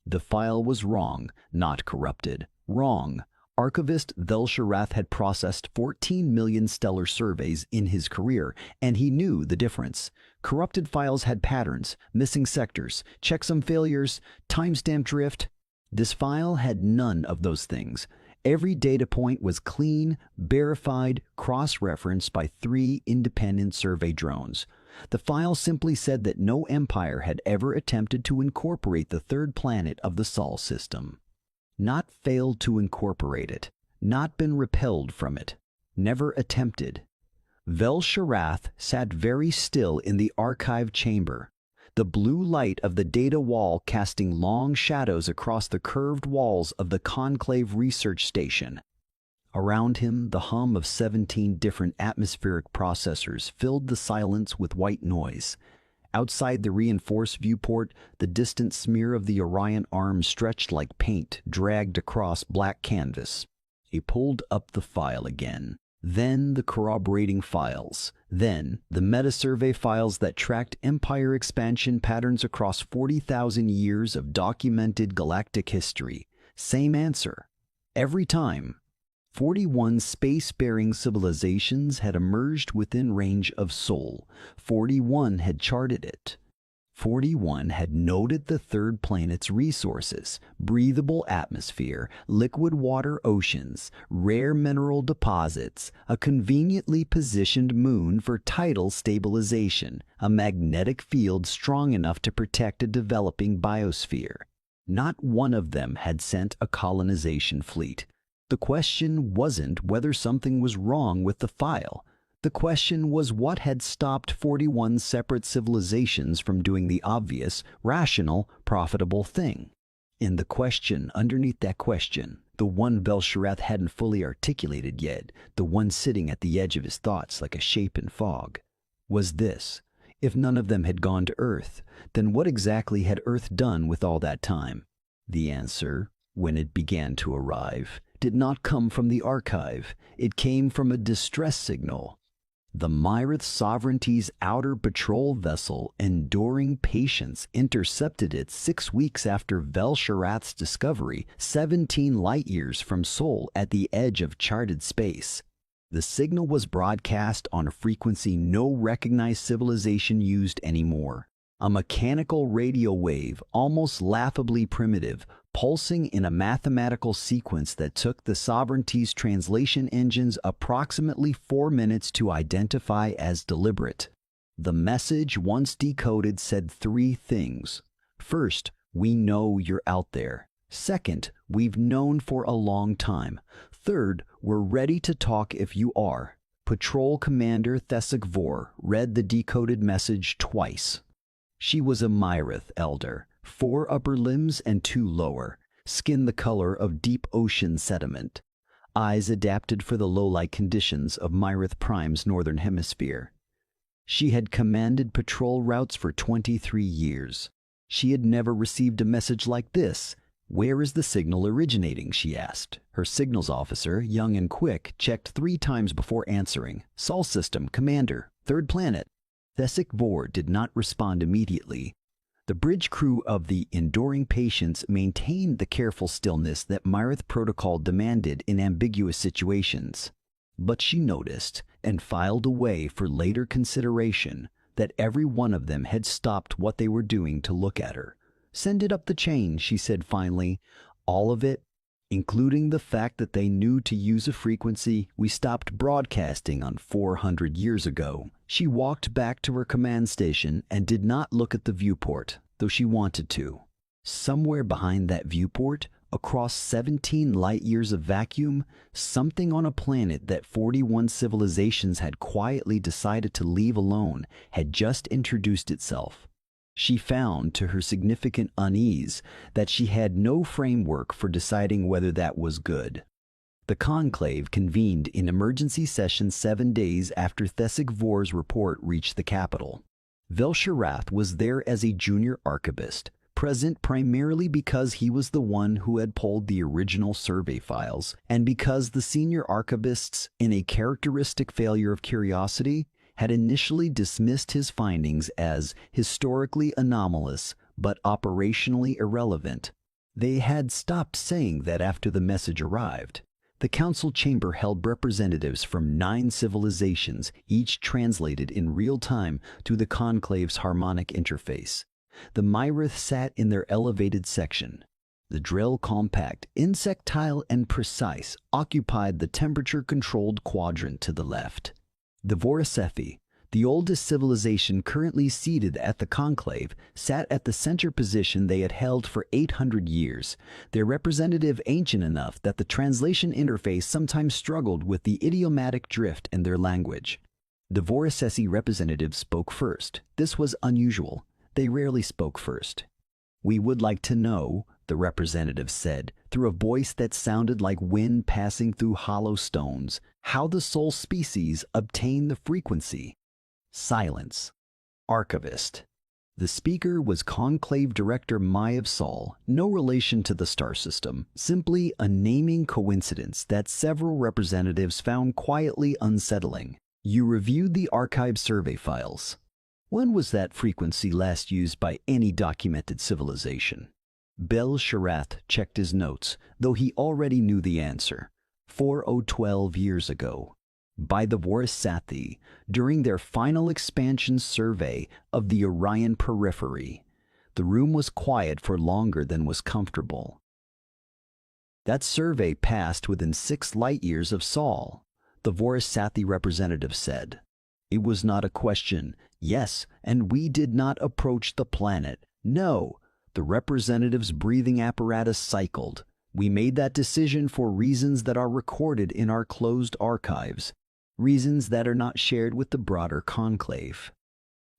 The file was wrong, not corrupted. Wrong. Archivist Velsharath had processed 14 million stellar surveys in his career, and he knew the difference. Corrupted files had patterns, missing sectors, checksum failures, timestamp drift. This file had none of those things. Every data point was clean, verified, cross-referenced by 3 independent survey drones. The file simply said that no empire had ever attempted to incorporate the third planet of the Sol system. Not failed to incorporate it, not been repelled from it, never attempted. Velsharath sat very still in the archive chamber, the blue light of the data wall casting long shadows across the curved walls of the conclave research station. Around him, the hum of 17 different atmospheric processors filled the silence with white noise. Outside the reinforced viewport, the distant smear of the Orion arm stretched like paint dragged across black canvas. He pulled up the file again. Then the corroborating files. Then the meta-survey files that tracked empire expansion patterns across 40,000 years of documented galactic history. Same answer. Every time. 41 space-faring civilizations had emerged within range of Sol. 41 had charted it. 41 had noted the third planet's resources, breathable atmosphere, liquid water oceans, rare mineral deposits, a conveniently positioned moon for tidal stabilization, a magnetic field strong enough to protect a developing biosphere. Not one of them had sent a colonization fleet. The question wasn't whether something was wrong with the file. The question was what had stopped 41 separate civilizations from doing the obvious, rational, profitable thing. In the question underneath that question, the one Velsharath hadn't fully articulated yet, the one sitting at the edge of his thoughts like a shape in fog, was this: if none of them had gone to Earth, then what exactly had Earth done with all that time? The answer, when it began to arrive, did not come from the archive. It came from a distress signal. The Myrith Sovereignty's outer patrol vessel, Enduring Patience, intercepted it 6 weeks after Velsharath's discovery, 17 light-years from Sol at the edge of charted space. The signal was broadcast on a frequency no recognized civilization used anymore. A mechanical radio wave, almost laughably primitive, pulsing in a mathematical sequence that took the Sovereignty's translation engines approximately 4 minutes to identify as deliberate. The message, once decoded, said 3 things. First, we know you're out there. Second, we've known for a long time. Third, we're ready to talk if you are. Patrol Commander Thesek Vor read the decoded message twice. She was a Myrith elder, 4 upper limbs and 2 lower, skin the color of deep ocean sediment, eyes adapted for the low-light conditions of Myrith Prime's northern hemisphere. She had commanded patrol routes for 23 years. She had never received a message like this. "Where is the signal originating?" she asked. Her signals officer, young and quick, checked 3 times before answering. "Sol system, Commander, third planet." Thesek Vor did not respond immediately. The bridge crew of the Enduring Patience maintained the careful stillness that Myrith protocol demanded in ambiguous situations. But she noticed, and filed away for later consideration, that every one of them had stopped what they were doing to look at her. "Send it up the chain," she said finally. "All of it, including the fact that they knew to use a frequency we stopped broadcasting on 400 years ago." She walked back to her command station and did not look at the viewport, though she wanted to. Somewhere behind that viewport, across 17 light-years of vacuum, something on a planet that 41 civilizations had quietly decided to leave alone had just introduced itself. She found, to her significant unease, that she had no framework for deciding whether that was good. The conclave convened in emergency session 7 days after Thesek Vor's report reached the capital. Velsharath was there as a junior archivist, present primarily because he was the one who had pulled the original survey files, and because the senior archivists, in a characteristic failure of curiosity, had initially dismissed his findings as historically anomalous but operationally irrelevant. They had stopped saying that after the message arrived. The council chamber held representatives from 9 civilizations, each translated in real time to the conclave's harmonic interface. The Myrith sat in their elevated section. The drill, compact, insectile, and precise, occupied the temperature-controlled quadrant to the left. The Vorisefi, the oldest civilization currently seated at the conclave, sat at the center position they had held for 800 years, their representative ancient enough that the translation interface sometimes struggled with the idiomatic drift in their language. The Vorisesi representative spoke first. This was unusual. They rarely spoke first. "We would like to know," the representative said, through a voice that sounded like wind passing through hollow stones, "how the soul species obtain the frequency." Silence. Archivist. The speaker was Conclave Director Maiev Sol, no relation to the star system, simply a naming coincidence that several representatives found quietly unsettling. "You reviewed the archive survey files. When was that frequency last used by any documented civilization?" Bel Sharath checked his notes, though he already knew the answer. 4012 years ago. By the Vorisathi, during their final expansion survey of the Orion periphery. The room was quiet for longer than was comfortable. "That survey passed within 6 light-years of Sol," the Vorisathi representative said. "It was not a question. Yes, and we did not approach the planet. No." The representative's breathing apparatus cycled. "We made that decision for reasons that are recorded in our closed archives. Reasons that are not shared with the broader conclave."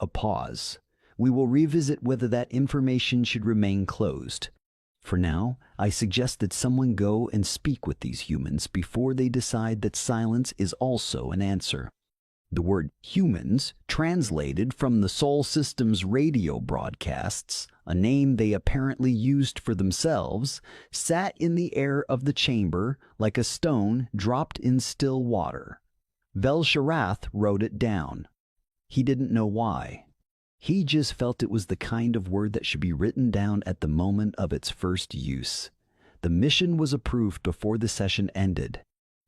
A pause. "We will revisit whether that information should remain closed. For now, I suggest that someone go and speak with these humans before they decide that silence is also an answer." The word humans, translated from the Sol System's radio broadcasts, a name they apparently used for themselves, sat in the air of the chamber like a stone dropped in still water. Velsharath wrote it down. He didn't know why. He just felt it was the kind of word that should be written down at the moment of its first use. The mission was approved before the session ended.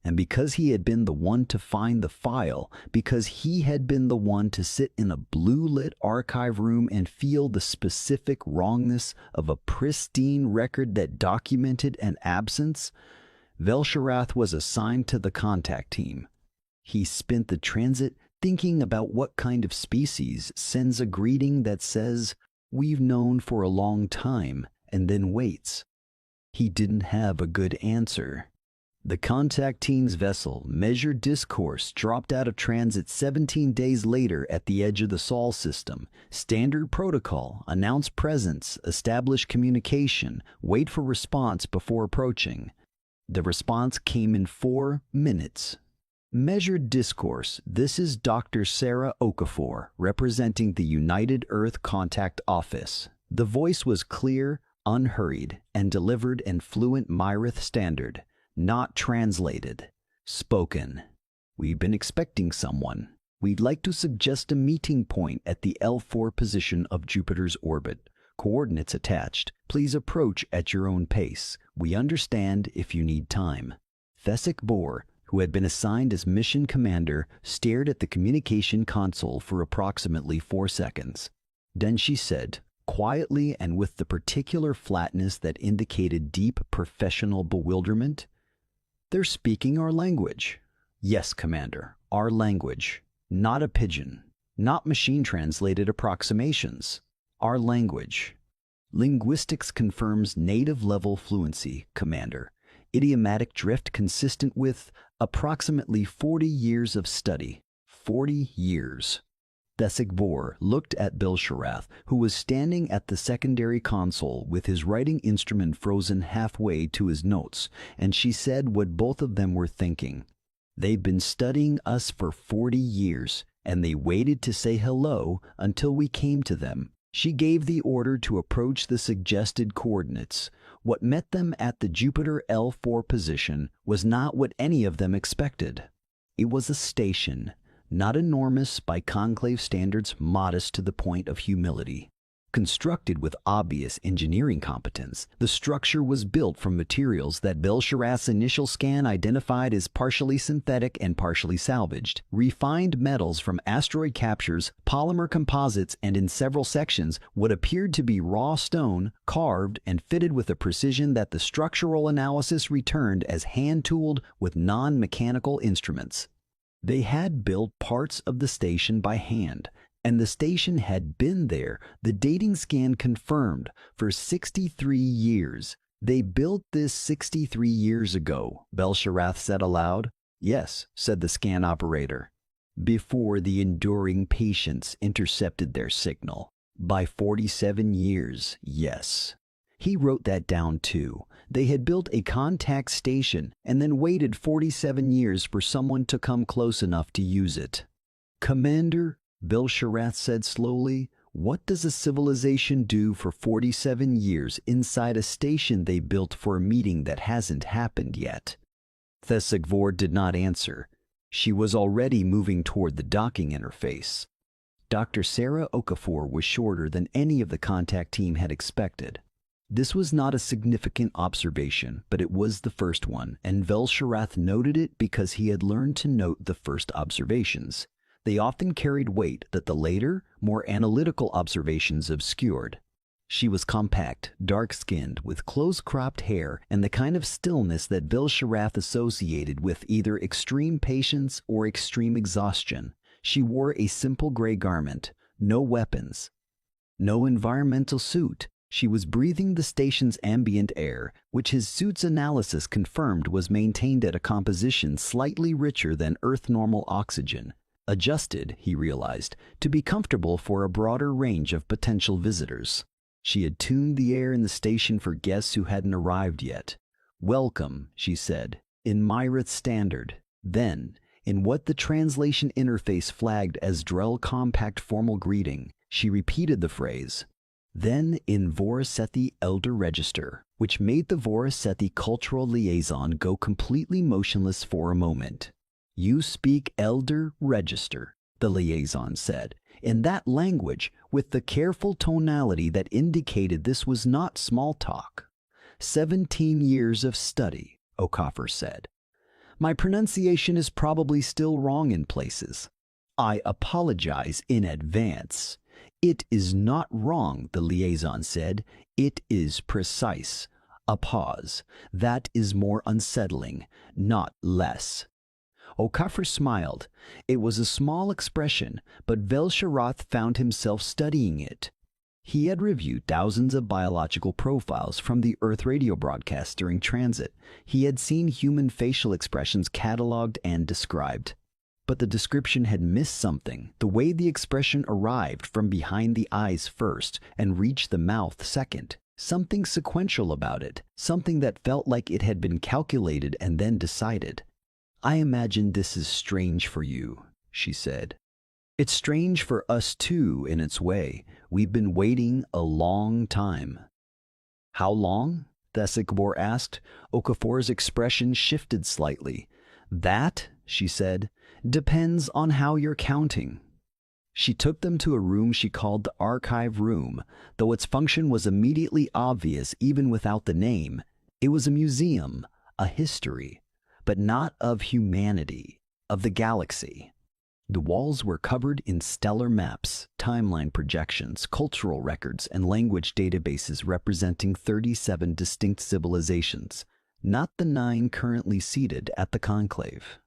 And because he had been the one to find the file, because he had been the one to sit in a blue-lit archive room and feel the specific wrongness of a pristine record that documented an absence, Velsharath was assigned to the contact team. He spent the transit thinking about what kind of species sends a greeting that says, "We've known for a long time," and then waits. He didn't have a good answer. The contact team's vessel, Measured Discourse, dropped out of transit 17 days later at the edge of the Sol system. Standard protocol: announce presence, establish communication, wait for response before approaching. The response came in 4 minutes. Measured Discourse, this is Dr. Sarah Okafor, representing the United Earth Contact Office. The voice was clear, unhurried, and delivered in fluent Myrith standard. Not translated. Spoken. "We've been expecting someone. We'd like to suggest a meeting point at the L4 position of Jupiter's orbit. Coordinates attached. Please approach at your own pace. We understand if you need time." Thesik Bor, who had been assigned as mission commander, stared at the communication console for approximately 4 seconds. Then she said, quietly and with the particular flatness that indicated deep professional bewilderment, "They're speaking our language." "Yes, Commander, our language. Not a pidgin. Not machine-translated approximations. Our language." "Linguistics confirms native-level fluency, Commander. Idiomatic drift consistent with approximately 40 years of study." 40 years. Thesik Bor looked at Bilsharath, who was standing at the secondary console with his writing instrument frozen halfway to his notes, and she said what both of them were thinking. "They've been studying us for 40 years, and they waited to say hello until we came to them." She gave the order to approach the suggested coordinates. What met them at the Jupiter L4 position was not what any of them expected. It was a station, not enormous by conclave standards, modest to the point of humility. Constructed with obvious engineering competence, the structure was built from materials that Bel-Sharath's initial scan identified as partially synthetic and partially salvaged. Refined metals from asteroid captures, polymer composites, and in several sections, what appeared to be raw stone, carved and fitted with a precision that the structural analysis returned as hand-tooled with non-mechanical instruments. They had built parts of the station by hand, and the station had been there, the dating scan confirmed, for 63 years. They built this 63 years ago, Bel-Sharath said aloud. Yes, said the scan operator. Before the enduring patience intercepted their signal. By 47 years, yes. He wrote that down too. They had built a contact station and then waited 47 years for someone to come close enough to use it. Commander, Bel-Sharath said slowly, what does a civilization do for 47 years inside a station they built for a meeting that hasn't happened yet? Thessigvor did not answer. She was already moving toward the docking interface. Dr. Sarah Okafor was shorter than any of the contact team had expected. This was not a significant observation, but it was the first one, and Bel-Sharath noted it because he had learned to note the first observations. They often carried weight that the later, more analytical observations obscured. She was compact, dark-skinned, with close-cropped hair and the kind of stillness that Bel-Sharath associated with either extreme patience or extreme exhaustion. She wore a simple gray garment, no weapons, no environmental suit. She was breathing the station's ambient air, which his suit's analysis confirmed was maintained at a composition slightly richer than Earth-normal oxygen. Adjusted, he realized, to be comfortable for a broader range of potential visitors. She had tuned the air in the station for guests who hadn't arrived yet. Welcome, she said, in Myrith Standard. Then, in what the translation interface flagged as Drell Compact formal greeting, she repeated the phrase. Then in Vorasethi Elder Register, which made the Vorasethi cultural liaison go completely motionless for a moment. You speak Elder Register, the liaison said, in that language with the careful tonality that indicated this was not small talk. 17 years of study, Okafor said. My pronunciation is probably still wrong in places. I apologize in advance. It is not wrong, the liaison said. It is precise. A pause. That is more unsettling, not less. Okafor smiled. It was a small expression, but Bel-Sharath found himself studying it. He had reviewed thousands of biological profiles from the Earth radio broadcasts during transit. He had seen human facial expressions cataloged and described. But the description had missed something, the way the expression arrived from behind the eyes first and reached the mouth second. Something sequential about it, something that felt like it had been calculated and then decided. I imagine this is strange for you, she said. It's strange for us too, in its way. We've been waiting a long time. How long? Thessigvor asked. Okafor's expression shifted slightly. That, she said, depends on how you're counting. She took them to a room she called the archive room, though its function was immediately obvious even without the name. It was a museum, a history. But not of humanity, of the galaxy. The walls were covered in stellar maps, timeline projections, cultural records, and language databases representing 37 distinct civilizations, not the 9 currently seated at the conclave.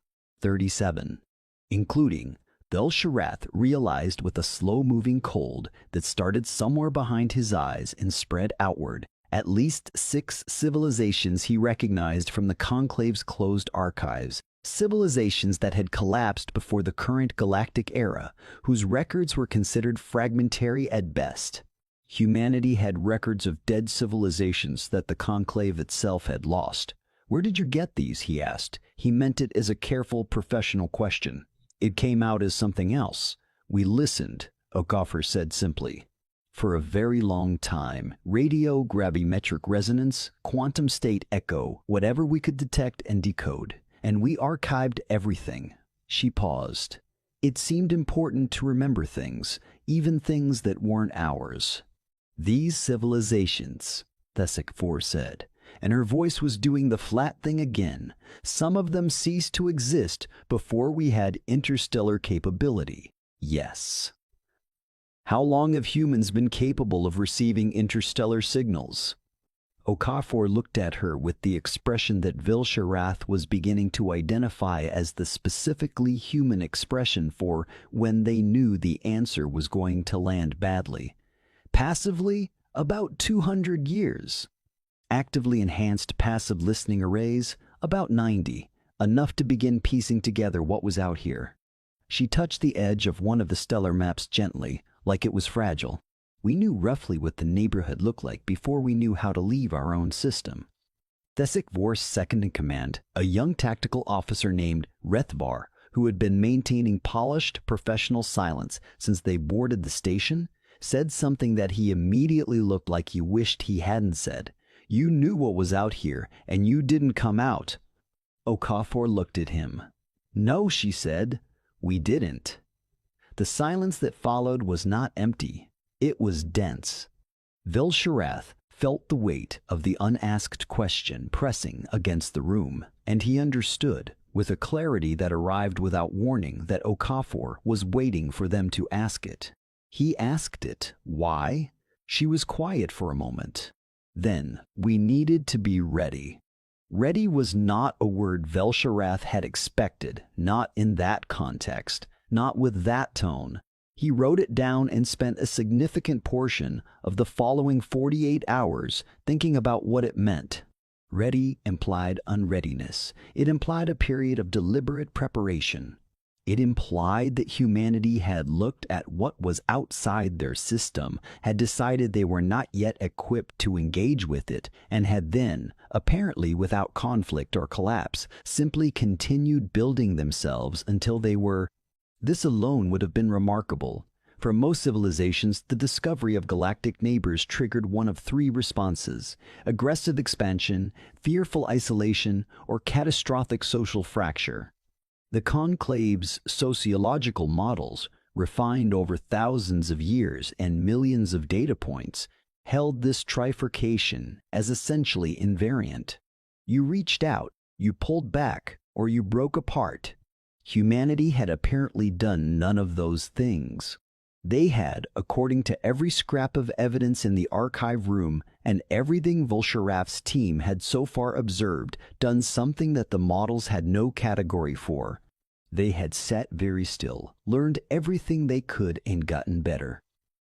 37, including, Bel-Sharath realized with a slow-moving cold that started somewhere behind his eyes and spread outward, at least 6 civilizations he recognized from the conclave's closed archives, civilizations that had collapsed before the current galactic era, whose records were considered fragmentary at best. Humanity had records of dead civilizations that the conclave itself had lost. Where did you get these? He asked. He meant it as a careful professional question. It came out as something else. We listened, Okafor said simply. For a very long time, radio, gravimetric resonance, quantum state echo, whatever we could detect and decode. And we archived everything. She paused. It seemed important to remember things, even things that weren't ours. These civilizations, HFY said, and her voice was doing the flat thing again. Some of them ceased to exist before we had interstellar capability. Yes. How long have humans been capable of receiving interstellar signals? Okafor looked at her with the expression that Vilsharath was beginning to identify as the specifically human expression for when they knew the answer was going to land badly. Passively, about 200 years. Actively enhanced passive listening arrays, about 90, enough to begin piecing together what was out here. She touched the edge of one of the stellar maps gently, like it was fragile. We knew roughly what the neighborhood looked like before we knew how to leave our own system. HFY's second-in-command, a young tactical officer named Rethvar, who had been maintaining polished, professional silence since they boarded the station, said something that he immediately looked like he wished he hadn't said. "You knew what was out here, and you didn't come out." Okafor looked at him. "No," she said, "we didn't." The silence that followed was not empty. It was dense. Vilsharath felt the weight of the unasked question pressing against the room, and he understood, with a clarity that arrived without warning, that Okafor was waiting for them to ask it. He asked it. Why? She was quiet for a moment. Then, we needed to be ready. Ready was not a word Vilsharath had expected, not in that context, not with that tone. He wrote it down and spent a significant portion of the following 48 hours thinking about what it meant. Ready implied unreadiness. It implied a period of deliberate preparation. It implied that humanity had looked at what was outside their system, had decided they were not yet equipped to engage with it, and had then, apparently without conflict or collapse, simply continued building themselves until they were. This alone would have been remarkable. For most civilizations, the discovery of galactic neighbors triggered one of three responses: aggressive expansion, fearful isolation, or catastrophic social fracture. The Conclave's sociological models, refined over thousands of years and millions of data points, held this trifurcation as essentially invariant. You reached out, you pulled back, or you broke apart. Humanity had apparently done none of those things. They had, according to every scrap of evidence in the archive room and everything Vilsharath's team had so far observed, done something that the models had no category for. They had sat very still, learned everything they could, and gotten better.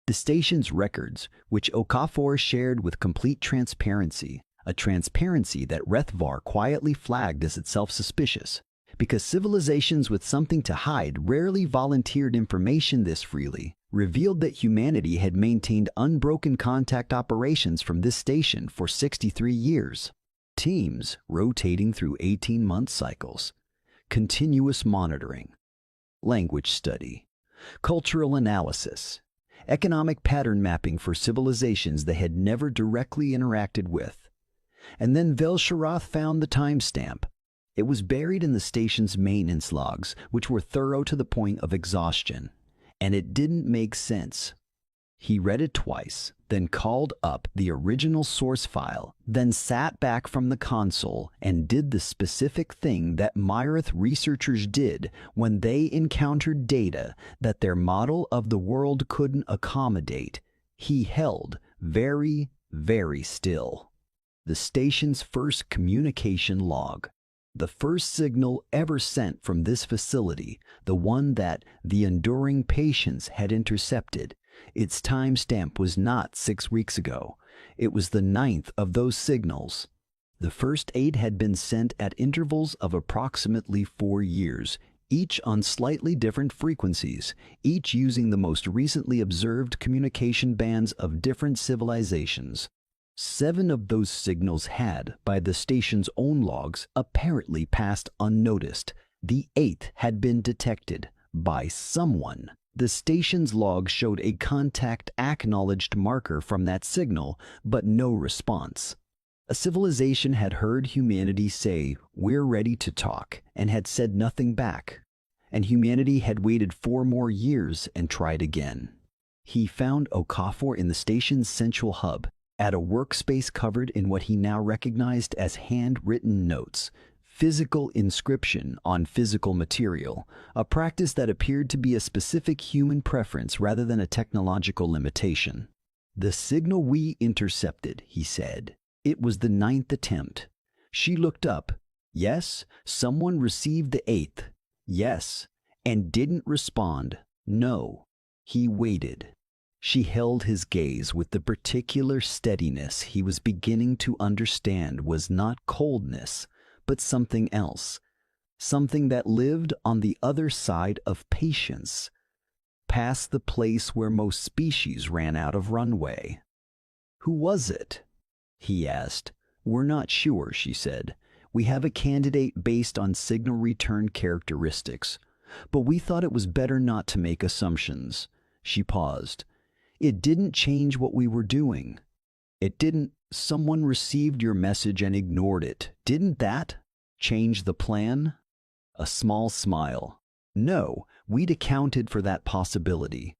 The station's records, which Okafor shared with complete transparency, a transparency that Rethvar quietly flagged as itself suspicious, because civilizations with something to hide rarely volunteered information this freely, revealed that humanity had maintained unbroken contact operations from this station for 63 years. Teams rotating through 18-month cycles. Continuous monitoring. Language study. Cultural analysis. Economic pattern mapping for civilizations they had never directly interacted with. And then Vilsharath found the timestamp. It was buried in the station's maintenance logs, which were thorough to the point of exhaustion. And it didn't make sense. He read it twice, then called up the original source file, then sat back from the console and did the specific thing that Myrith researchers did when they encountered data that their model of the world couldn't accommodate. He held very, very still. The station's first communication log. The first signal ever sent from this facility, the one that the enduring patience had intercepted. Its timestamp was not 6 weeks ago. It was the 9th of those signals. The first 8 had been sent at intervals of approximately 4 years, each on slightly different frequencies, each using the most recently observed communication bands of different civilizations. 7 of those signals had, by the station's own logs, apparently passed unnoticed. The 8th had been detected by someone. The station's log showed a contact-acknowledged marker from that signal, but no response. A civilization had heard humanity say, "We're ready to talk," and had said nothing back. And humanity had waited 4 more years and tried again. He found Okafor in the station's central hub, at a workspace covered in what he now recognized as handwritten notes, physical inscription on physical material, a practice that appeared to be a specific human preference rather than a technological limitation. "The signal we intercepted," he said. "It was the 9th attempt." She looked up. "Yes, someone received the 8th. Yes, and didn't respond. No." He waited. She held his gaze with the particular steadiness he was beginning to understand was not coldness, but something else. Something that lived on the other side of patience, past the place where most species ran out of runway. "Who was it?" he asked. "We're not sure," she said. "We have a candidate based on signal return characteristics, but we thought it was better not to make assumptions." She paused. "It didn't change what we were doing. It didn't. Someone received your message and ignored it. Didn't that change the plan?" A small smile. "No, we'd accounted for that possibility."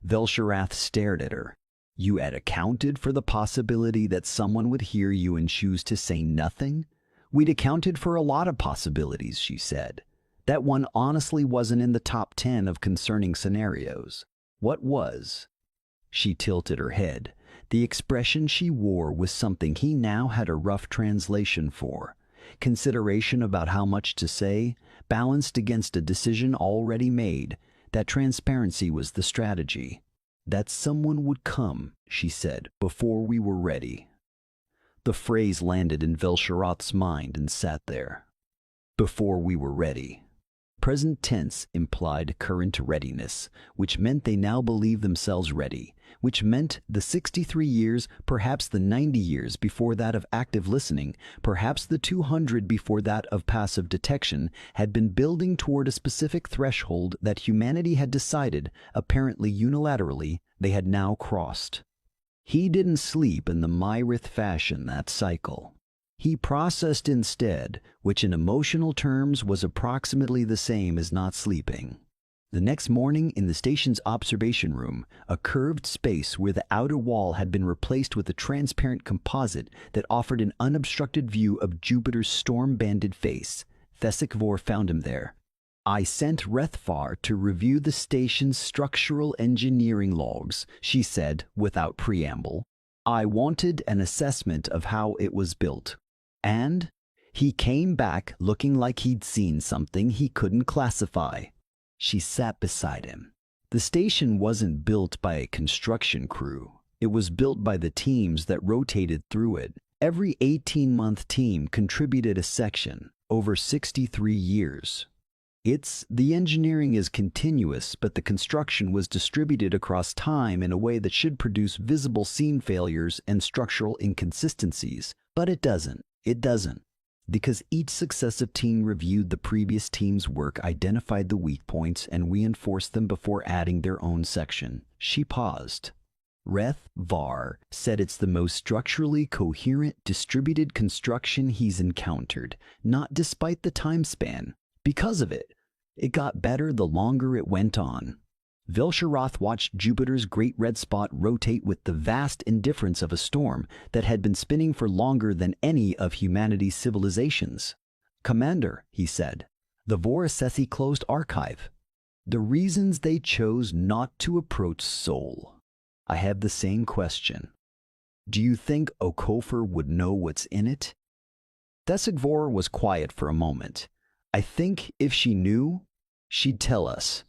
Velsharath stared at her. "You had accounted for the possibility that someone would hear you and choose to say nothing?" "We'd accounted for a lot of possibilities," she said. "That one honestly wasn't in the top 10 of concerning scenarios." "What was?" She tilted her head. The expression she wore was something he now had a rough translation for. Consideration about how much to say, balanced against a decision already made. That transparency was the strategy. "That someone would come," she said, "before we were ready." The phrase landed in Velsharath's mind and sat there. Before we were ready. Present tense implied current readiness, which meant they now believed themselves ready, which meant the 63 years, perhaps the 90 years before that of active listening, perhaps the 200 before that of passive detection, had been building toward a specific threshold that humanity had decided, apparently unilaterally, they had now crossed. He didn't sleep in the Myrith fashion that cycle. He processed instead, which in emotional terms was approximately the same as not sleeping. The next morning, in the station's observation room, a curved space where the outer wall had been replaced with a transparent composite that offered an unobstructed view of Jupiter's storm-banded face, Thesicvor found him there. "I sent Rethvar to review the station's structural engineering logs," she said without preamble. "I wanted an assessment of how it was built. And he came back looking like he'd seen something he couldn't classify." She sat beside him. The station wasn't built by a construction crew. It was built by the teams that rotated through it. Every 18-month team contributed a section, over 63 years. The engineering is continuous, but the construction was distributed across time in a way that should produce visible seam failures and structural inconsistencies. But it doesn't. It doesn't. Because each successive team reviewed the previous team's work, identified the weak points, and reinforced them before adding their own section. She paused. Rethvar said it's the most structurally coherent, distributed construction he's encountered, not despite the time span. Because of it. It got better the longer it went on. Velsharath watched Jupiter's great red spot rotate with the vast indifference of a storm that had been spinning for longer than any of humanity's civilizations. "Commander," he said, "the Vorasethi closed archive. The reasons they chose not to approach Sol. I have the same question. Do you think Okafor would know what's in it?" Thesicvor was quiet for a moment. "I think if she knew, she'd tell us.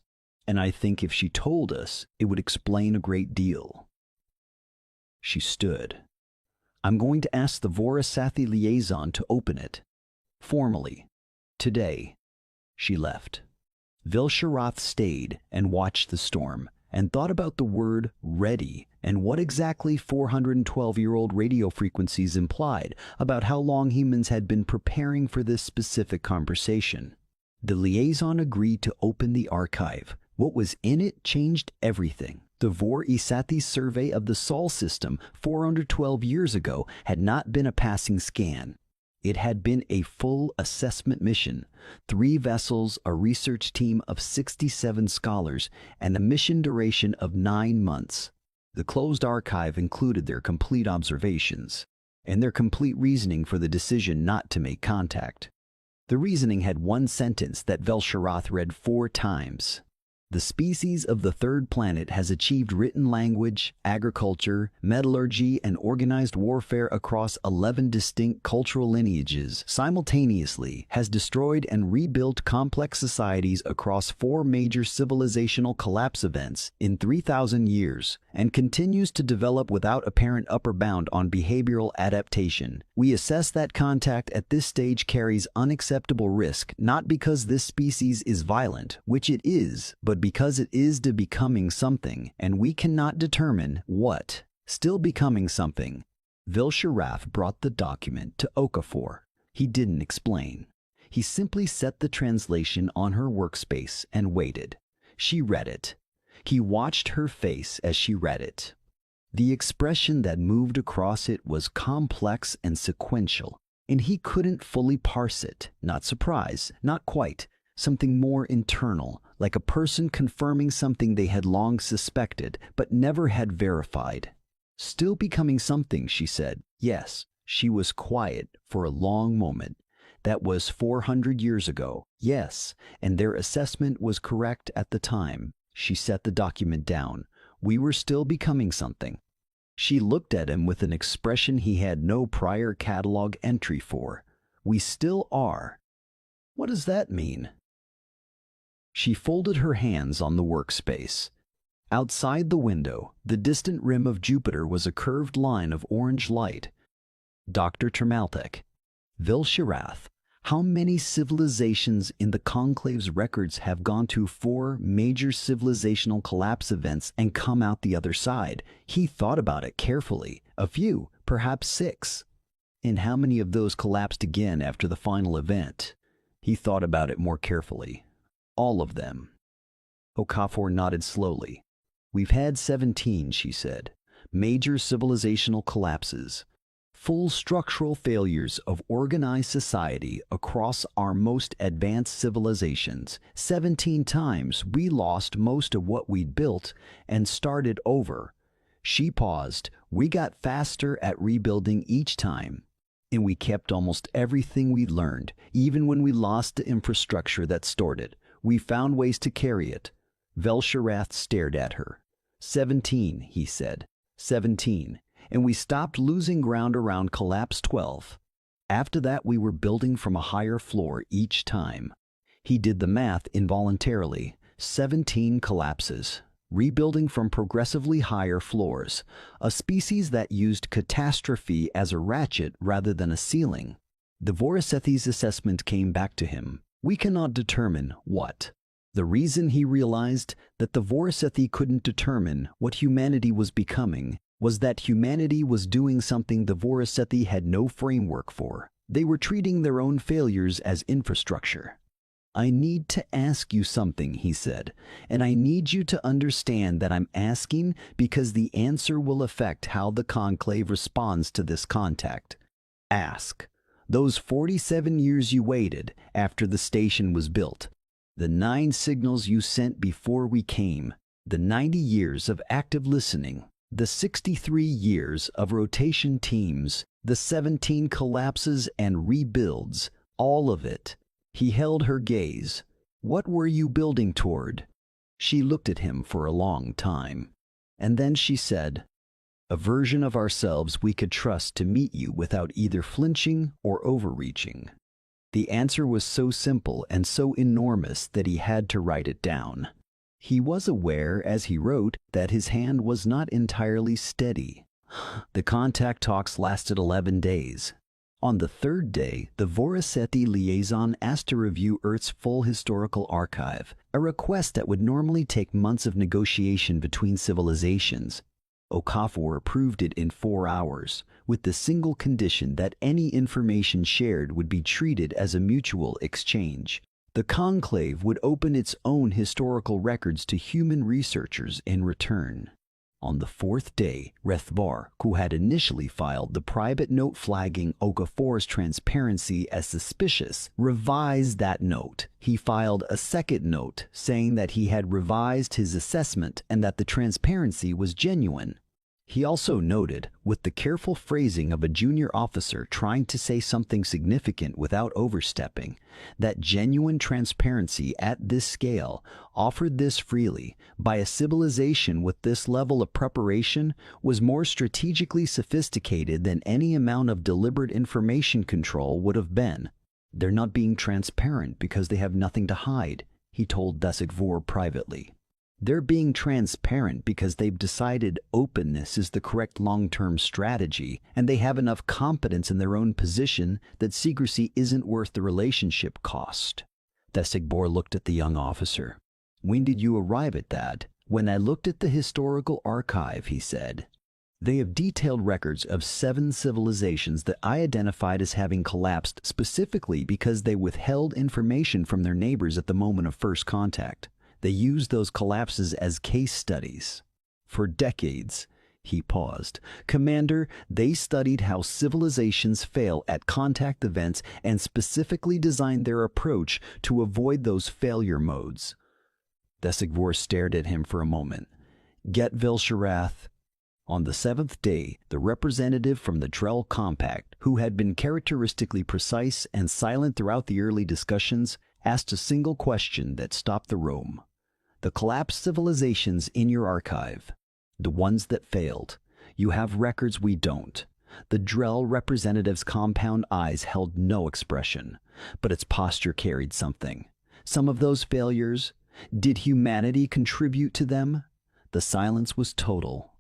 And I think if she told us, it would explain a great deal." She stood. "I'm going to ask the Vorasathi liaison to open it. Formally. Today." She left. Velsharath stayed and watched the storm, and thought about the word ready and what exactly 412-year-old radio frequencies implied about how long humans had been preparing for this specific conversation. The liaison agreed to open the archive. What was in it changed everything. The Vor-Isathi's survey of the Sol system 412 years ago had not been a passing scan. It had been a full assessment mission, 3 vessels, a research team of 67 scholars, and a mission duration of 9 months. The closed archive included their complete observations and their complete reasoning for the decision not to make contact. The reasoning had one sentence that Vel'Sharath read 4 times. The species of the third planet has achieved written language, agriculture, metallurgy, and organized warfare across 11 distinct cultural lineages, simultaneously has destroyed and rebuilt complex societies across 4 major civilizational collapse events in 3,000 years, and continues to develop without apparent upper bound on behavioral adaptation. We assess that contact at this stage carries unacceptable risk, not because this species is violent, which it is, but because it is becoming something, and we cannot determine what. Still becoming something. Vel'Sharath brought the document to Okafor. He didn't explain. He simply set the translation on her workspace and waited. She read it. He watched her face as she read it. The expression that moved across it was complex and sequential, and he couldn't fully parse it. Not surprise, not quite. Something more internal, like a person confirming something they had long suspected but never had verified. Still becoming something, she said. Yes, she was quiet for a long moment. That was 400 years ago. Yes, and their assessment was correct at the time. She set the document down. We were still becoming something. She looked at him with an expression he had no prior catalog entry for. We still are. What does that mean? She folded her hands on the workspace. Outside the window, the distant rim of Jupiter was a curved line of orange light. Dr. Tremaltek. Vel'Sharath, how many civilizations in the Conclave's records have gone to 4 major civilizational collapse events and come out the other side? He thought about it carefully. A few, perhaps 6. And how many of those collapsed again after the final event? He thought about it more carefully. All of them. Okafor nodded slowly. We've had 17, she said. Major civilizational collapses. Full structural failures of organized society across our most advanced civilizations. 17 times we lost most of what we'd built and started over. She paused. We got faster at rebuilding each time. And we kept almost everything we'd learned, even when we lost the infrastructure that stored it. We found ways to carry it. Vel'Sharath stared at her. 17, he said. 17. And we stopped losing ground around collapse 12. After that, we were building from a higher floor each time. He did the math involuntarily. 17 collapses. Rebuilding from progressively higher floors. A species that used catastrophe as a ratchet rather than a ceiling. The Vorasethi's assessment came back to him. We cannot determine what. The reason he realized that the Vorasethi couldn't determine what humanity was becoming was that humanity was doing something the Vorasethi had no framework for. They were treating their own failures as infrastructure. I need to ask you something, he said, and I need you to understand that I'm asking because the answer will affect how the Conclave responds to this contact. Ask. Those 47 years you waited after the station was built, the 9 signals you sent before we came, the 90 years of active listening, the 63 years of rotation teams, the 17 collapses and rebuilds, all of it. He held her gaze. What were you building toward? She looked at him for a long time, and then she said, a version of ourselves we could trust to meet you without either flinching or overreaching. The answer was so simple and so enormous that he had to write it down. He was aware, as he wrote, that his hand was not entirely steady. The contact talks lasted 11 days. On the 3rd day, the Vorasethi liaison asked to review Earth's full historical archive, a request that would normally take months of negotiation between civilizations. Okafor approved it in 4 hours, with the single condition that any information shared would be treated as a mutual exchange. The Conclave would open its own historical records to human researchers in return. On the fourth day, Rethvar, who had initially filed the private note flagging Okafor's transparency as suspicious, revised that note. He filed a second note saying that he had revised his assessment and that the transparency was genuine. He also noted, with the careful phrasing of a junior officer trying to say something significant without overstepping, that genuine transparency at this scale, offered this freely, by a civilization with this level of preparation, was more strategically sophisticated than any amount of deliberate information control would have been. They're not being transparent because they have nothing to hide, he told Deathworld privately. They're being transparent because they've decided openness is the correct long-term strategy, and they have enough confidence in their own position that secrecy isn't worth the relationship cost. Thesigbor looked at the young officer. When did you arrive at that? When I looked at the historical archive, he said. They have detailed records of 7 civilizations that I identified as having collapsed specifically because they withheld information from their neighbors at the moment of first contact. They used those collapses as case studies. For decades, he paused. Commander, they studied how civilizations fail at contact events and specifically designed their approach to avoid those failure modes. Thesigbor stared at him for a moment. Get Vilsharath. On the 7th day, the representative from the Drell Compact, who had been characteristically precise and silent throughout the early discussions, asked a single question that stopped the room. The collapsed civilizations in your archive, the ones that failed, you have records we don't. The Drell representative's compound eyes held no expression, but its posture carried something. Some of those failures, did humanity contribute to them? The silence was total.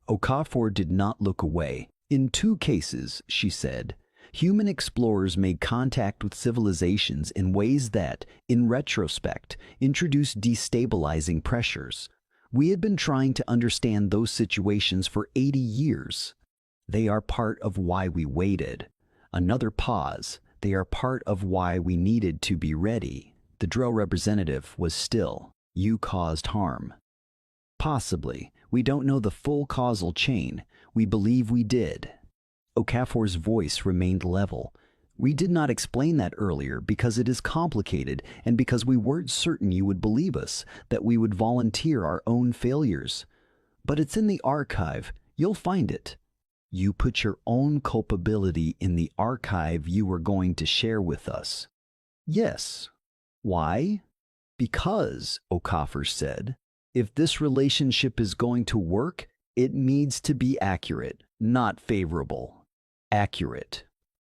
Okafor did not look away. In 2 cases, she said, human explorers made contact with civilizations in ways that, in retrospect, introduced destabilizing pressures. We had been trying to understand those situations for 80 years. They are part of why we waited. Another pause. They are part of why we needed to be ready. The Drell representative was still. You caused harm. Possibly. We don't know the full causal chain. We believe we did. Okafor's voice remained level. We did not explain that earlier because it is complicated and because we weren't certain you would believe us, that we would volunteer our own failures. But it's in the archive. You'll find it. You put your own culpability in the archive you were going to share with us. Yes. Why? Because, Okafor said, if this relationship is going to work, it needs to be accurate, not favorable. Accurate.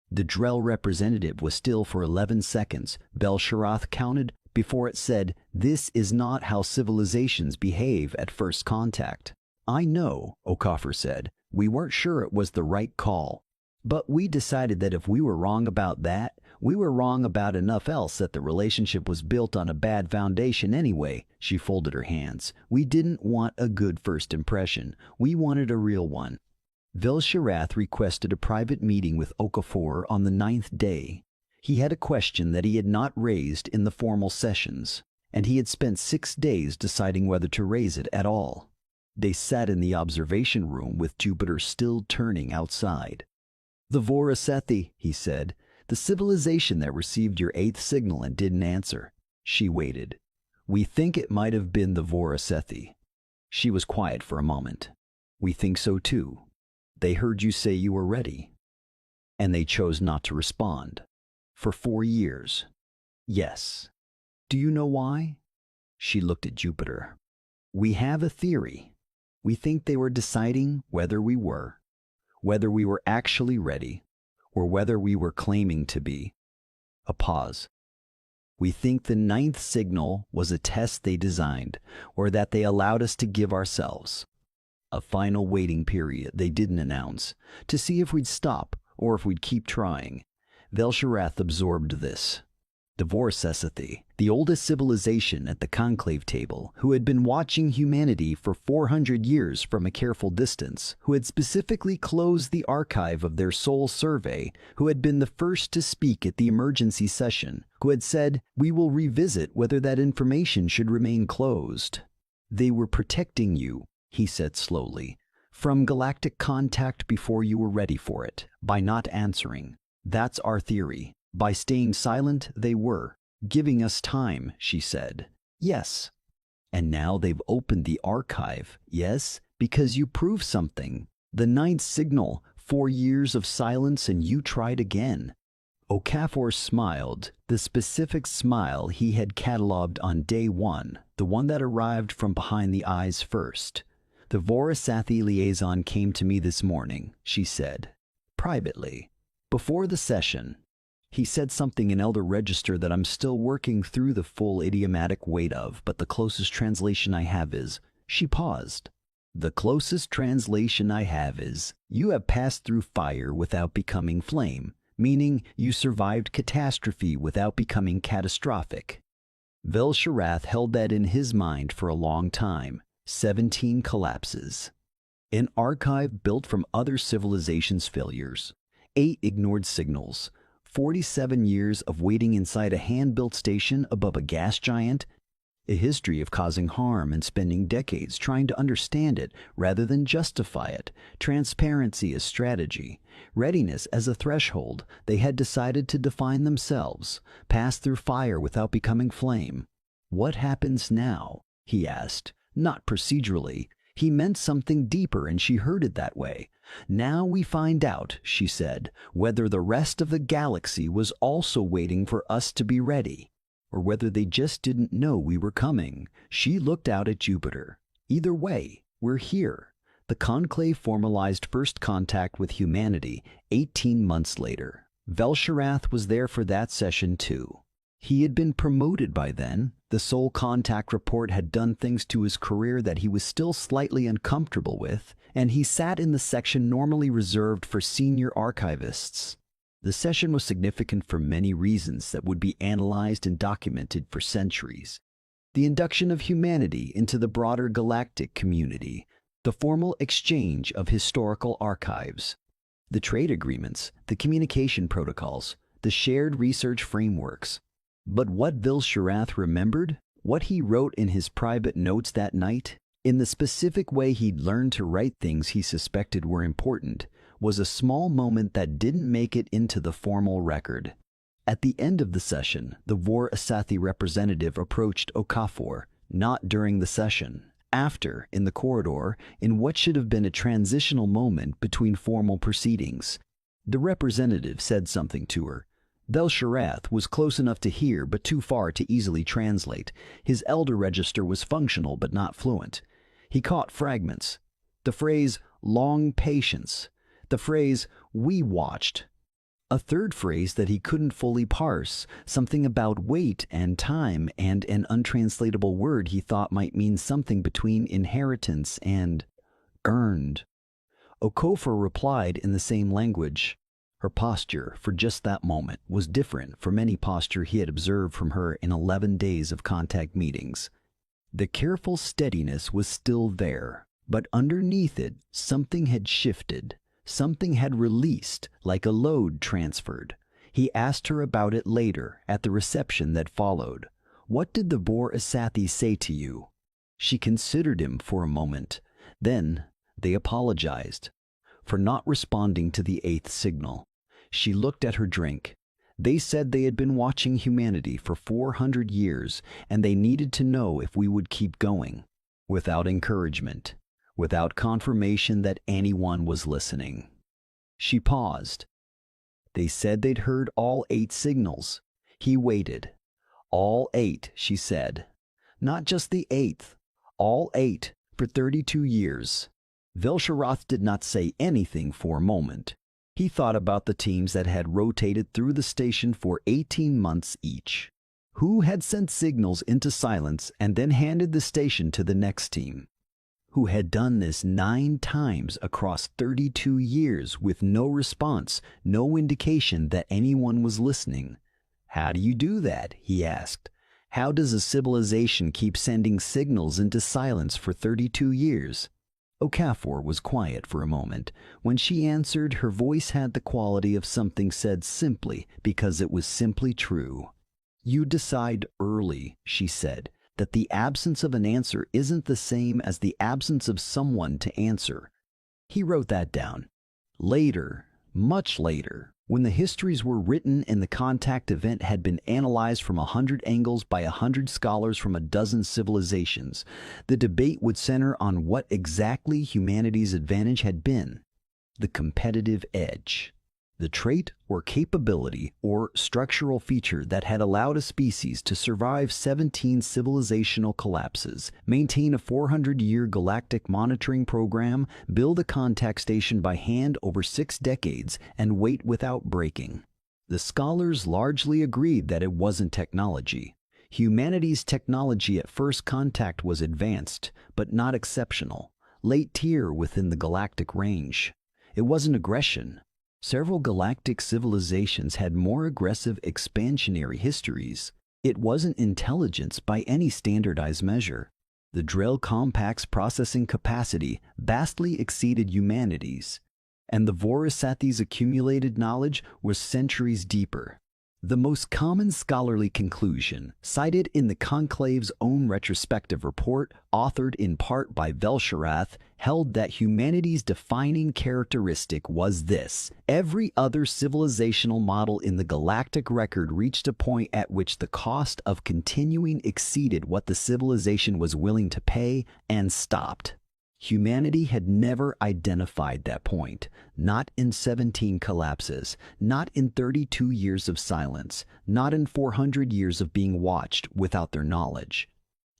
The Drell representative was still for 11 seconds. Vilsharath counted before it said, this is not how civilizations behave at first contact. I know, Okafor said. We weren't sure it was the right call. But we decided that if we were wrong about that, we were wrong about enough else that the relationship was built on a bad foundation anyway. She folded her hands. We didn't want a good first impression. We wanted a real one. Vilsharath requested a private meeting with Okafor on the 9th day. He had a question that he had not raised in the formal sessions, and he had spent 6 days deciding whether to raise it at all. They sat in the observation room with Jupiter still turning outside. The Vorasethi, he said, the civilization that received your 8th signal and didn't answer. She waited. We think it might have been the Vorasethi. She was quiet for a moment. We think so too. They heard you say you were ready. And they chose not to respond. For 4 years. Yes. Do you know why? She looked at Jupiter. We have a theory. We think they were deciding whether we were actually ready, or whether we were claiming to be. A pause. We think the 9th signal was a test they designed, or that they allowed us to give ourselves. A final waiting period they didn't announce, to see if we'd stop or if we'd keep trying. Vilsharath absorbed this. The Vorasethi, the oldest civilization at the conclave table, who had been watching humanity for 400 years from a careful distance, who had specifically closed the archive of their soul survey, who had been the first to speak at the emergency session, who had said, we will revisit whether that information should remain closed. They were protecting you. he said slowly. From galactic contact before you were ready for it, by not answering. That's our theory. By staying silent, they were. Giving us time, she said. Yes. And now they've opened the archive, yes? Because you proved something. The ninth signal, 4 years of silence and you tried again. Okafor smiled, the specific smile he had catalogued on day one, the one that arrived from behind the eyes first. The Vorasathi liaison came to me this morning, she said, privately, before the session. He said something in Elder Register that I'm still working through the full idiomatic weight of, but the closest translation I have is, she paused. The closest translation I have is, you have passed through fire without becoming flame, meaning you survived catastrophe without becoming catastrophic. Vel'Sharath held that in his mind for a long time. 17 collapses. An archive built from other civilizations' failures. 8 ignored signals. 47 years of waiting inside a hand-built station above a gas giant. A history of causing harm and spending decades trying to understand it rather than justify it. Transparency as strategy. Readiness as a threshold. They had decided to define themselves. Pass through fire without becoming flame. What happens now? He asked. Not procedurally. He meant something deeper and she heard it that way. Now we find out, she said, whether the rest of the galaxy was also waiting for us to be ready, or whether they just didn't know we were coming. She looked out at Jupiter. Either way, we're here. The conclave formalized first contact with humanity 18 months later. Vel'Sharath was there for that session too. He had been promoted by then. The Soul Contact report had done things to his career that he was still slightly uncomfortable with, and he sat in the section normally reserved for senior archivists. The session was significant for many reasons that would be analyzed and documented for centuries. The induction of humanity into the broader galactic community, the formal exchange of historical archives, the trade agreements, the communication protocols, the shared research frameworks. But what Vel'Sharath remembered, what he wrote in his private notes that night, in the specific way he'd learned to write things he suspected were important, was a small moment that didn't make it into the formal record. At the end of the session, the Vorasathi representative approached Okafor, not during the session, after, in the corridor, in what should have been a transitional moment between formal proceedings. The representative said something to her. Vel'Sharath was close enough to hear but too far to easily translate. His Elder Register was functional but not fluent. He caught fragments. The phrase, long patience. The phrase, we watched. A third phrase that he couldn't fully parse, something about wait and time and an untranslatable word he thought might mean something between inheritance and earned. Okafor replied in the same language. Her posture, for just that moment, was different from any posture he had observed from her in 11 days of contact meetings. The careful steadiness was still there, but underneath it, something had shifted. Something had released, like a load transferred. He asked her about it later, at the reception that followed. What did the Vorasathi say to you? She considered him for a moment. Then they apologized for not responding to the 8th signal. She looked at her drink. They said they had been watching humanity for 400 years, and they needed to know if we would keep going. Without encouragement, without confirmation that anyone was listening. She paused. They said they'd heard all 8 signals. He waited. All 8, she said. Not just the 8th. All 8, for 32 years. Vel'Sharath did not say anything for a moment. He thought about the teams that had rotated through the station for 18 months each. Who had sent signals into silence and then handed the station to the next team? Who had done this 9 times across 32 years with no response, no indication that anyone was listening? How do you do that? He asked. How does a civilization keep sending signals into silence for 32 years? Okafor was quiet for a moment. When she answered, her voice had the quality of something said simply because it was simply true. You decide early, she said. that the absence of an answer isn't the same as the absence of someone to answer. He wrote that down. Later, much later, when the histories were written and the contact event had been analyzed from 100 angles by 100 scholars from a dozen civilizations, the debate would center on what exactly humanity's advantage had been: the competitive edge. The trait or capability or structural feature that had allowed a species to survive 17 civilizational collapses, maintain a 400-year galactic monitoring program, build a contact station by hand over 6 decades, and wait without breaking. The scholars largely agreed that it wasn't technology. Humanity's technology at first contact was advanced, but not exceptional, late tier within the galactic range. It wasn't aggression. Several galactic civilizations had more aggressive expansionary histories. It wasn't intelligence by any standardized measure. The Drell Compact's processing capacity vastly exceeded humanity's, and the Vorasathis' accumulated knowledge was centuries deeper. The most common scholarly conclusion, cited in the Conclave's own retrospective report, authored in part by Velsharath, held that humanity's defining characteristic was this: every other civilizational model in the galactic record reached a point at which the cost of continuing exceeded what the civilization was willing to pay and stopped. Humanity had never identified that point, not in 17 collapses, not in 32 years of silence, not in 400 years of being watched without their knowledge,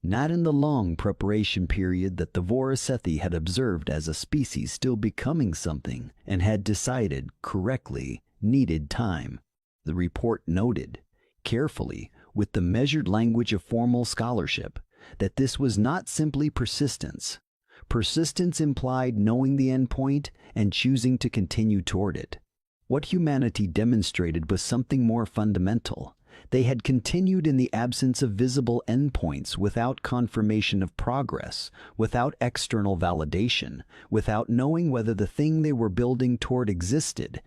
not in the long preparation period that the Vorasethi had observed as a species still becoming something and had decided, correctly, needed time. The report noted, carefully, with the measured language of formal scholarship, that this was not simply persistence. Persistence implied knowing the end point and choosing to continue toward it. What humanity demonstrated was something more fundamental. They had continued in the absence of visible endpoints, without confirmation of progress, without external validation, without knowing whether the thing they were building toward existed.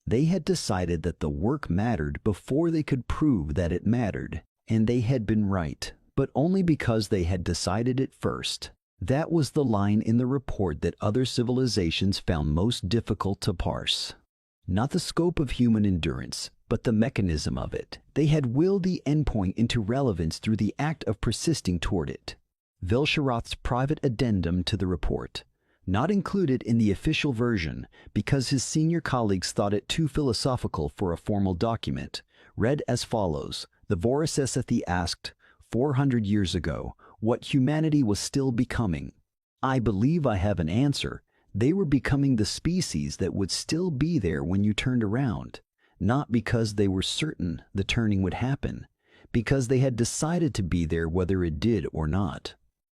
They had decided that the work mattered before they could prove that it mattered, and they had been right, but only because they had decided it first. That was the line in the report that other civilizations found most difficult to parse. Not the scope of human endurance, but the mechanism of it. They had willed the endpoint into relevance through the act of persisting toward it. Velsharath's private addendum to the report, not included in the official version because his senior colleagues thought it too philosophical for a formal document, read as follows. The Vorasathi asked, 400 years ago, what humanity was still becoming. I believe I have an answer. They were becoming the species that would still be there when you turned around, not because they were certain the turning would happen, because they had decided to be there whether it did or not.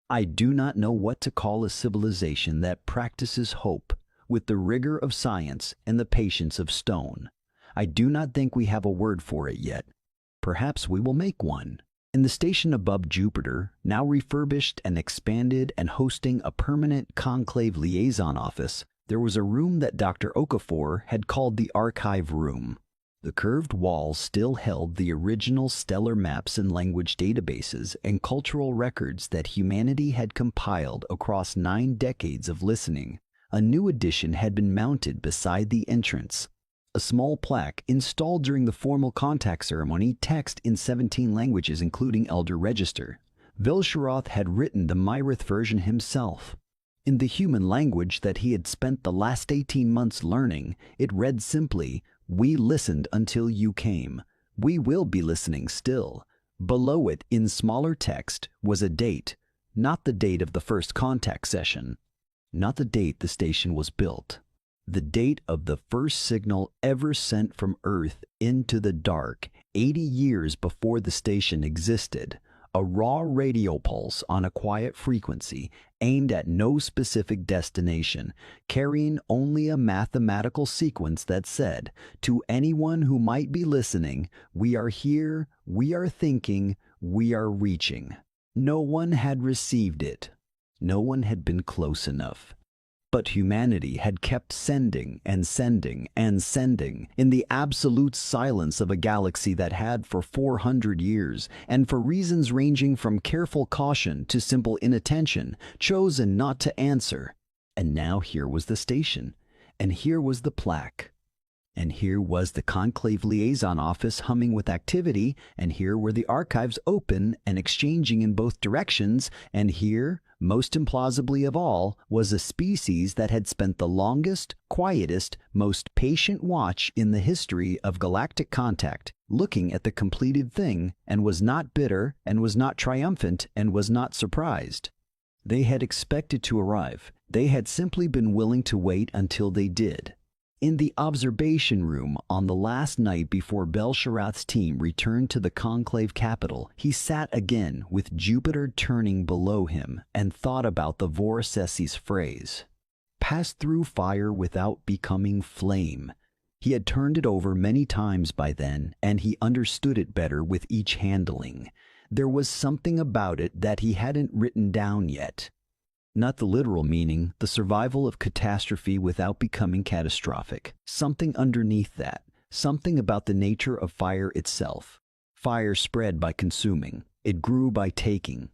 I do not know what to call a civilization that practices hope with the rigor of science and the patience of stone. I do not think we have a word for it yet. Perhaps we will make one. In the station above Jupiter, now refurbished and expanded and hosting a permanent conclave liaison office, there was a room that Dr. Okafor had called the Archive Room. The curved walls still held the original stellar maps and language databases and cultural records that humanity had compiled across 9 decades of listening. A new edition had been mounted beside the entrance. A small plaque installed during the formal contact ceremony, text in 17 languages including Elder Register. Velsharath had written the Myrith version himself. In the human language that he had spent the last 18 months learning, it read simply, "We listened until you came. We will be listening still." Below it, in smaller text, was a date, not the date of the first contact session, not the date the station was built. The date of the first signal ever sent from Earth into the dark, 80 years before the station existed, a raw radio pulse on a quiet frequency, aimed at no specific destination, carrying only a mathematical sequence that said, to anyone who might be listening, we are here, we are thinking, we are reaching. No one had received it. No one had been close enough. But humanity had kept sending and sending and sending in the absolute silence of a galaxy that had for 400 years, and for reasons ranging from careful caution to simple inattention, chosen not to answer. And now here was the station, and here was the plaque. And here was the Conclave Liaison Office humming with activity, and here were the archives open and exchanging in both directions, and here, most implausibly of all, was a species that had spent the longest, quietest, most patient watch in the history of galactic contact, looking at the completed thing, and was not bitter, and was not triumphant, and was not surprised. They had expected to arrive. They had simply been willing to wait until they did. In the observation room on the last night before Bel-Sharath's team returned to the Conclave capital, he sat again with Jupiter turning below him and thought about the Voracesi's phrase, "Pass through fire without becoming flame." He had turned it over many times by then, and he understood it better with each handling. There was something about it that he hadn't written down yet. Not the literal meaning, the survival of catastrophe without becoming catastrophic. Something underneath that, something about the nature of fire itself. Fire spread by consuming, it grew by taking.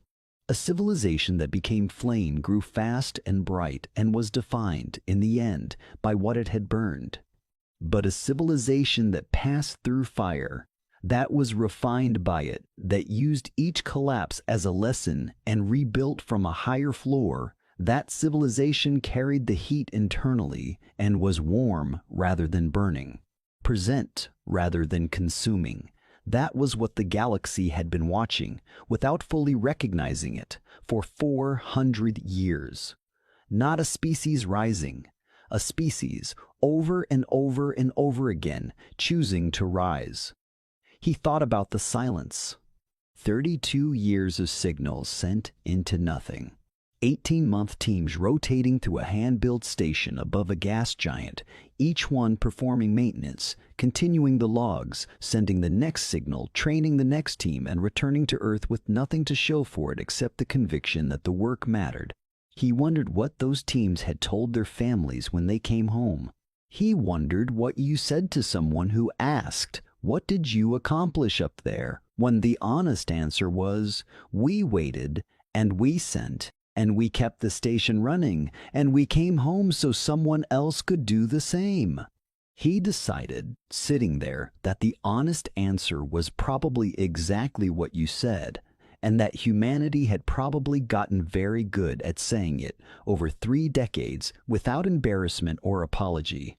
A civilization that became flame grew fast and bright and was defined, in the end, by what it had burned. But a civilization that passed through fire, that was refined by it, that used each collapse as a lesson and rebuilt from a higher floor, that civilization carried the heat internally and was warm rather than burning, present rather than consuming. That was what the galaxy had been watching, without fully recognizing it, for 400 years. Not a species rising, a species over and over and over again choosing to rise. He thought about the silence. 32 years of signals sent into nothing. 18-month teams rotating through a hand-built station above a gas giant, each one performing maintenance, continuing the logs, sending the next signal, training the next team, and returning to Earth with nothing to show for it except the conviction that the work mattered. He wondered what those teams had told their families when they came home. He wondered what you said to someone who asked, "What did you accomplish up there?" when the honest answer was, "We waited, and we sent, and we kept the station running, and we came home so someone else could do the same." He decided, sitting there, that the honest answer was probably exactly what you said, and that humanity had probably gotten very good at saying it over 3 decades without embarrassment or apology.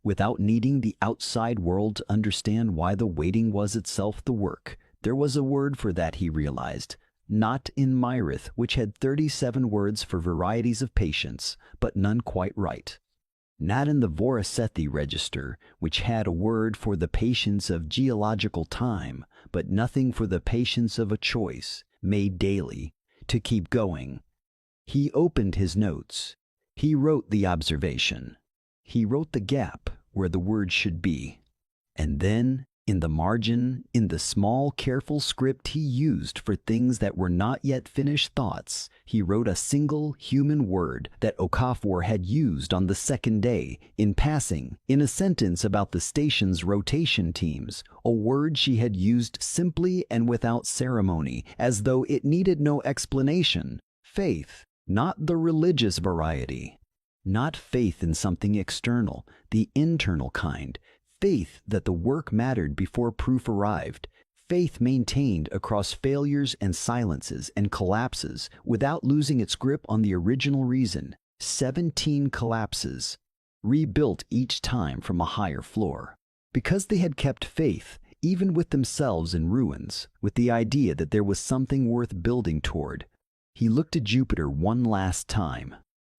Without needing the outside world to understand why the waiting was itself the work. There was a word for that, he realized. Not in Myrith, which had 37 words for varieties of patience, but none quite right. Not in the Voracethi register, which had a word for the patience of geological time, but nothing for the patience of a choice, made daily, to keep going. He opened his notes. He wrote the observation. He wrote the gap where the word should be. And then, in the margin, in the small, careful script he used for things that were not yet finished thoughts, he wrote a single human word that Okafor had used on the second day, in passing, in a sentence about the station's rotation teams, a word she had used simply and without ceremony, as though it needed no explanation. Faith, not the religious variety. Not faith in something external, the internal kind. Faith that the work mattered before proof arrived. Faith maintained across failures and silences and collapses without losing its grip on the original reason. 17 collapses, rebuilt each time from a higher floor. Because they had kept faith, even with themselves in ruins, with the idea that there was something worth building toward. He looked at Jupiter one last time.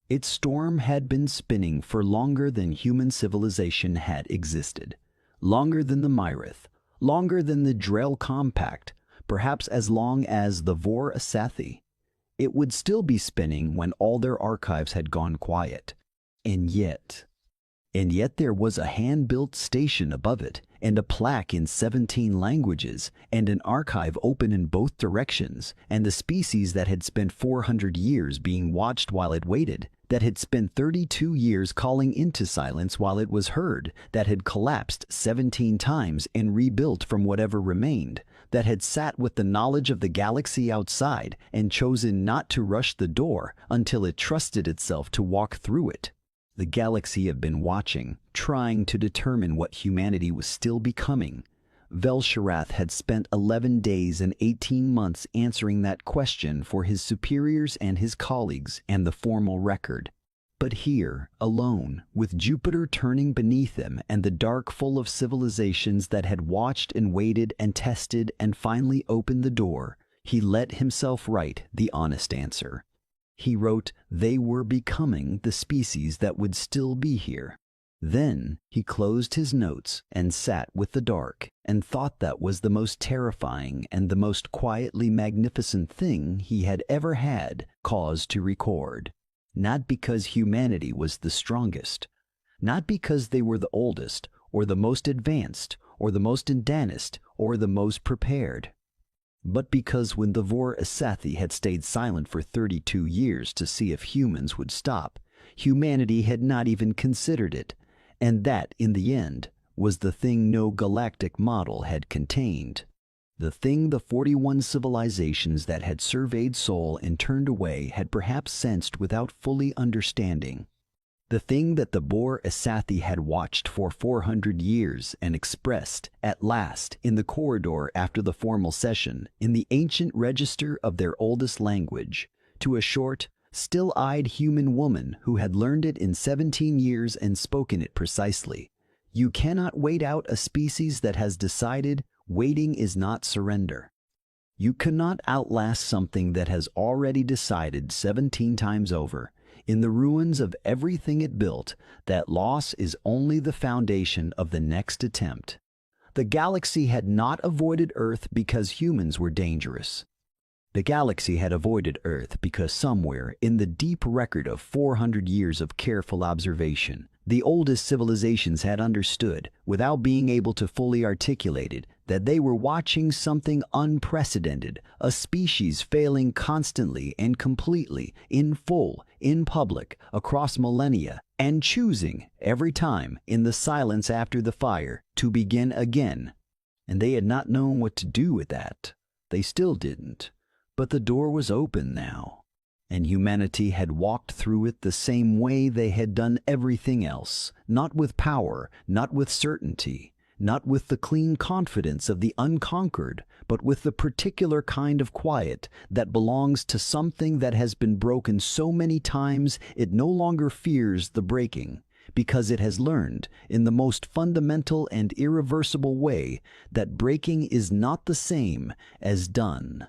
Its storm had been spinning for longer than human civilization had existed, longer than the Myrith, longer than the Drell Compact, perhaps as long as the Vor-Asathi. It would still be spinning when all their archives had gone quiet. And yet there was a hand-built station above it, and a plaque in 17 languages, and an archive open in both directions, and the species that had spent 400 years being watched while it waited, that had spent 32 years calling into silence while it was heard, that had collapsed 17 times and rebuilt from whatever remained, that had sat with the knowledge of the galaxy outside and chosen not to rush the door until it trusted itself to walk through it. The galaxy had been watching, trying to determine what humanity was still becoming. Vel-Sharath had spent 11 days and 18 months answering that question for his superiors and his colleagues and the formal record. But here, alone, with Jupiter turning beneath him and the dark full of civilizations that had watched and waited and tested and finally opened the door, he let himself write the honest answer. He wrote they were becoming the species that would still be here. Then he closed his notes and sat with the dark and thought that was the most terrifying and the most quietly magnificent thing he had ever had cause to record. Not because humanity was the strongest, not because they were the oldest or the most advanced or the most advanced or the most prepared, but because when the Vor Asathi had stayed silent for 32 years to see if humans would stop, humanity had not even considered it, and that, in the end, was the thing no galactic model had contained. The thing the 41 civilizations that had surveyed Sol and turned away had perhaps sensed without fully understanding. The thing that the Vor Asathi had watched for 400 years and expressed, at last, in the corridor after the formal session, in the ancient register of their oldest language, to a short, still-eyed human woman who had learned it in 17 years and spoken it precisely. You cannot wait out a species that has decided waiting is not surrender. You cannot outlast something that has already decided 17 times over, in the ruins of everything it built, that loss is only the foundation of the next attempt. The galaxy had not avoided Earth because humans were dangerous. The galaxy had avoided Earth because somewhere in the deep record of 400 years of careful observation, the oldest civilizations had understood, without being able to fully articulate it, that they were watching something unprecedented, a species failing constantly and completely, in full, in public, across millennia, and choosing, every time, in the silence after the fire, to begin again. And they had not known what to do with that. They still didn't. But the door was open now, and humanity had walked through it the same way they had done everything else, not with power, not with certainty, not with the clean confidence of the unconquered, but with the particular kind of quiet that belongs to something that has been broken so many times it no longer fears the breaking, because it has learned, in the most fundamental and irreversible way, that breaking is not the same as done.